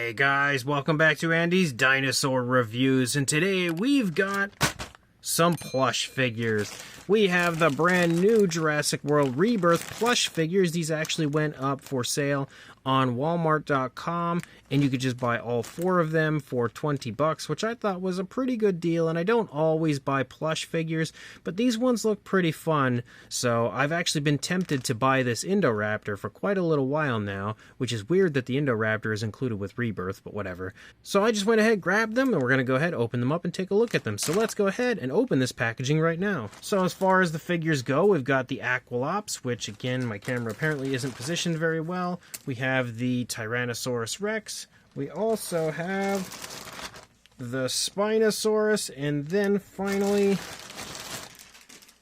Hey guys, welcome back to Andy's Dinosaur Reviews, and today we've got some plush figures. We have the brand new Jurassic World Rebirth Plush figures. These actually went up for sale on Walmart.com, and you could just buy all 4 of them for $20, which I thought was a pretty good deal. And I don't always buy plush figures, but these ones look pretty fun, so I've actually been tempted to buy this Indoraptor for quite a little while now, which is weird that the Indoraptor is included with Rebirth, but whatever. So I just went ahead, grabbed them, and we're going to go ahead, open them up, and take a look at them. So let's go ahead and open this packaging right now. So as far as the figures go, we've got the Aquilops, which again, my camera apparently isn't positioned very well. We have the Tyrannosaurus Rex. We also have the Spinosaurus, and then finally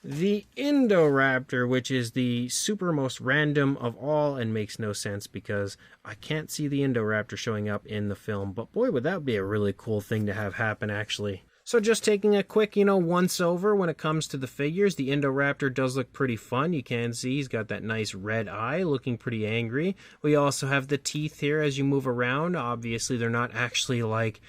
the Indoraptor, which is the super most random of all and makes no sense because I can't see the Indoraptor showing up in the film. But boy, would that be a really cool thing to have happen, actually. So just taking a quick, once over when it comes to the figures, the Indoraptor does look pretty fun. You can see he's got that nice red eye, looking pretty angry. We also have the teeth here as you move around. Obviously, they're not actually like,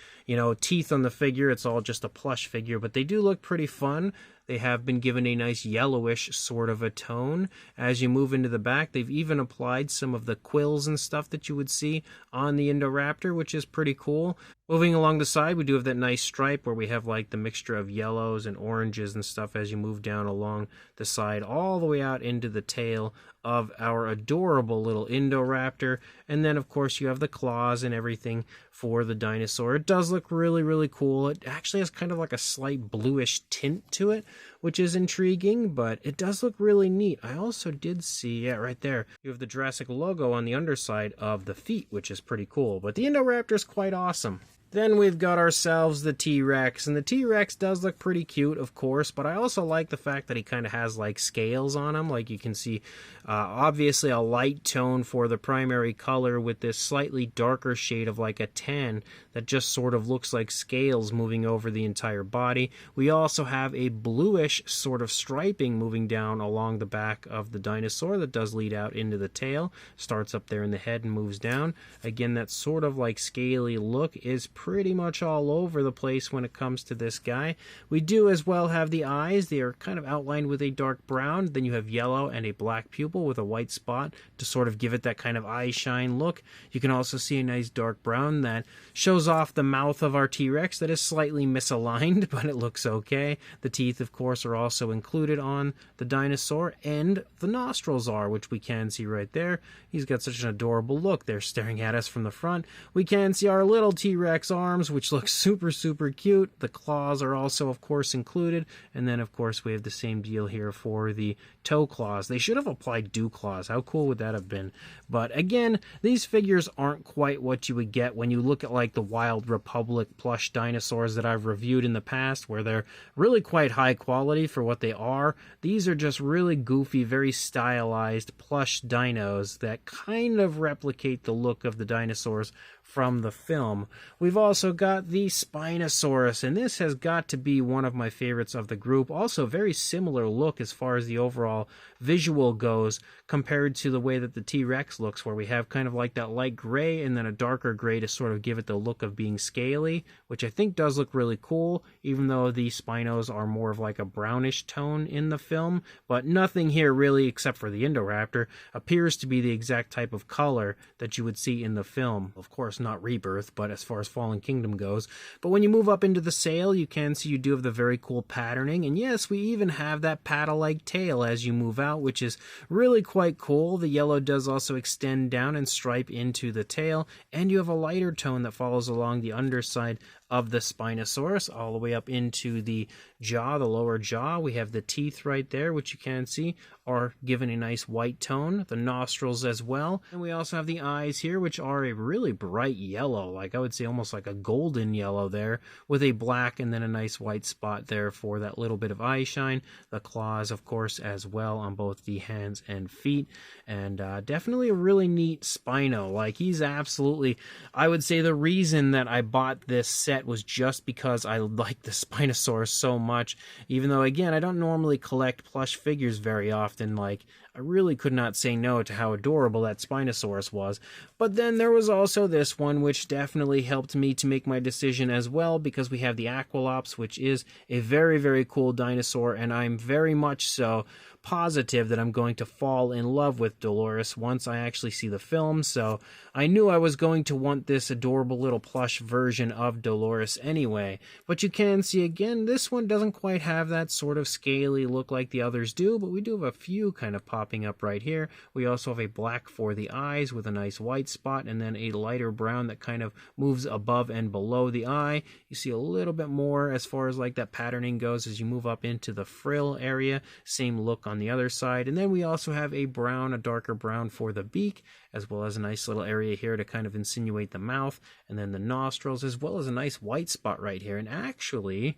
teeth on the figure. It's all just a plush figure, but they do look pretty fun. They have been given a nice yellowish sort of a tone. As you move into the back, they've even applied some of the quills and stuff that you would see on the Indoraptor, which is pretty cool. Moving along the side, we do have that nice stripe where we have like the mixture of yellows and oranges and stuff as you move down along the side all the way out into the tail of our adorable little Indoraptor. And then of course you have the claws and everything for the dinosaur. It does look really, really cool. It actually has kind of like a slight bluish tint to it, which is intriguing, but it does look really neat. I also did see, right there, you have the Jurassic logo on the underside of the feet, which is pretty cool. But the Indoraptor is quite awesome. Then we've got ourselves the T-Rex, and the T-Rex does look pretty cute, of course, but I also like the fact that he kind of has, like, scales on him. Like, you can see, obviously, a light tone for the primary color with this slightly darker shade of, like, a tan that just sort of looks like scales moving over the entire body. We also have a bluish sort of striping moving down along the back of the dinosaur that does lead out into the tail. Starts up there in the head and moves down. Again, that sort of, like, scaly look is pretty much all over the place when it comes to this guy. We do as well have the eyes. They are kind of outlined with a dark brown. Then you have yellow and a black pupil with a white spot to sort of give it that kind of eye shine look. You can also see a nice dark brown that shows off the mouth of our T-Rex that is slightly misaligned, but it looks okay. The teeth, of course, are also included on the dinosaur, and the nostrils are, which we can see right there. He's got such an adorable look there staring at us from the front. We can see our little T-Rex arms, which look super, super cute. The claws are also, of course, included. And then, of course, we have the same deal here for the toe claws. They should have applied dew claws. How cool would that have been? But again, these figures aren't quite what you would get when you look at like the Wild Republic plush dinosaurs that I've reviewed in the past, where they're really quite high quality for what they are. These are just really goofy, very stylized plush dinos that kind of replicate the look of the dinosaurs from the film. We've also got the Spinosaurus, and this has got to be one of my favorites of the group. Also very similar look as far as the overall visual goes compared to the way that the T-Rex looks, where we have kind of like that light gray and then a darker gray to sort of give it the look of being scaly, which I think does look really cool, even though the Spinos are more of like a brownish tone in the film. But nothing here really, except for the Indoraptor, appears to be the exact type of color that you would see in the film. Of course, not Rebirth, but as far as Fallen Kingdom goes. But when you move up into the sail, you can see you do have the very cool patterning, and yes, we even have that paddle-like tail as you move out, which is really quite cool. The yellow does also extend down and stripe into the tail, and you have a lighter tone that follows along the underside of the Spinosaurus all the way up into the jaw, the lower jaw. We have the teeth right there, which you can see are given a nice white tone, the nostrils as well. And we also have the eyes here, which are a really bright yellow, like I would say almost like a golden yellow there, with a black and then a nice white spot there for that little bit of eye shine. The claws, of course, as well on both the hands and feet. And definitely a really neat Spino. Like, he's absolutely, I would say the reason that I bought this set was just because I like the Spinosaurus so much, even though, again, I don't normally collect plush figures very often. Like, I really could not say no to how adorable that Spinosaurus was. But then there was also this one, which definitely helped me to make my decision as well, because we have the Aquilops, which is a very, very cool dinosaur, and I'm very much so positive that I'm going to fall in love with Dolores once I actually see the film, so I knew I was going to want this adorable little plush version of Dolores anyway. But you can see again, this one doesn't quite have that sort of scaly look like the others do, but we do have a few kind of popping up right here. We also have a black for the eyes with a nice white spot, and then a lighter brown that kind of moves above and below the eye. You see a little bit more as far as like that patterning goes as you move up into the frill area. Same look on the other side. And then we also have a brown, a darker brown for the beak, as well as a nice little area here to kind of insinuate the mouth, and then the nostrils, as well as a nice white spot right here. And actually,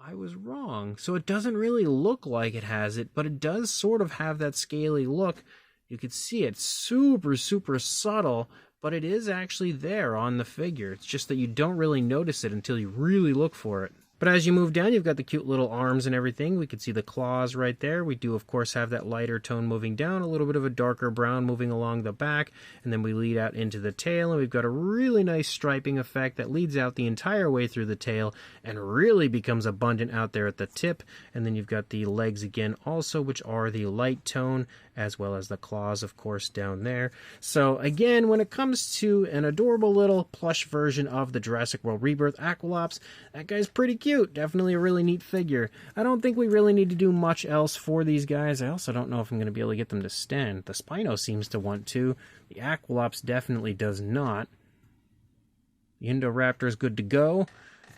I was wrong. So it doesn't really look like it has it, but it does sort of have that scaly look. You can see it's super, super subtle, but it is actually there on the figure. It's just that you don't really notice it until you really look for it. But as you move down, you've got the cute little arms and everything. We can see the claws right there. We do, of course, have that lighter tone moving down, a little bit of a darker brown moving along the back, and then we lead out into the tail, and we've got a really nice striping effect that leads out the entire way through the tail and really becomes abundant out there at the tip. And then you've got the legs again also, which are the light tone, as well as the claws, of course, down there. So again, when it comes to an adorable little plush version of the Jurassic World Rebirth Aquilops, that guy's pretty cute. Definitely a really neat figure. I don't think we really need to do much else for these guys. I also don't know if I'm going to be able to get them to stand. The Spino seems to want to. The Aquilops definitely does not. The Indoraptor is good to go.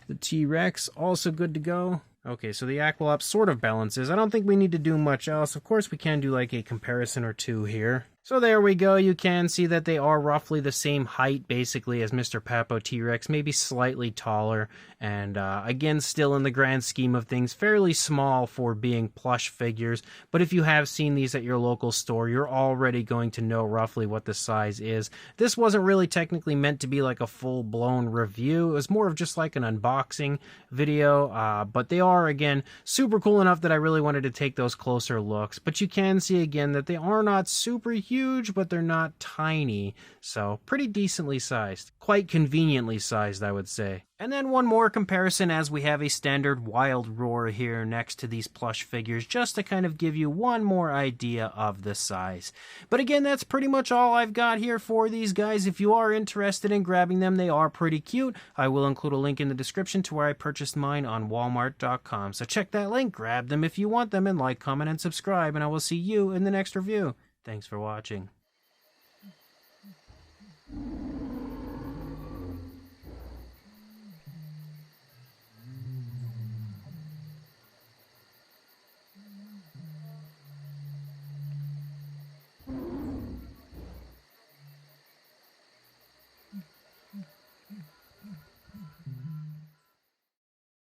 The T-Rex also good to go. Okay, so the Aquilops sort of balances. I don't think we need to do much else. Of course, we can do like a comparison or two here. So there we go. You can see that they are roughly the same height, basically, as Mr. Papo T-Rex, maybe slightly taller. And again, still in the grand scheme of things, fairly small for being plush figures. But if you have seen these at your local store, you're already going to know roughly what the size is. This wasn't really technically meant to be like a full-blown review. It was more of just like an unboxing video. But they are, again, super cool enough that I really wanted to take those closer looks. But you can see, again, that they are not super huge, but they're not tiny. So pretty decently sized. Quite conveniently sized, I would say. And then one more comparison as we have a standard wild roar here next to these plush figures, just to kind of give you one more idea of the size. But again, that's pretty much all I've got here for these guys. If you are interested in grabbing them, they are pretty cute. I will include a link in the description to where I purchased mine on Walmart.com. So check that link, grab them if you want them, and like, comment, and subscribe, and I will see you in the next review. Thanks for watching.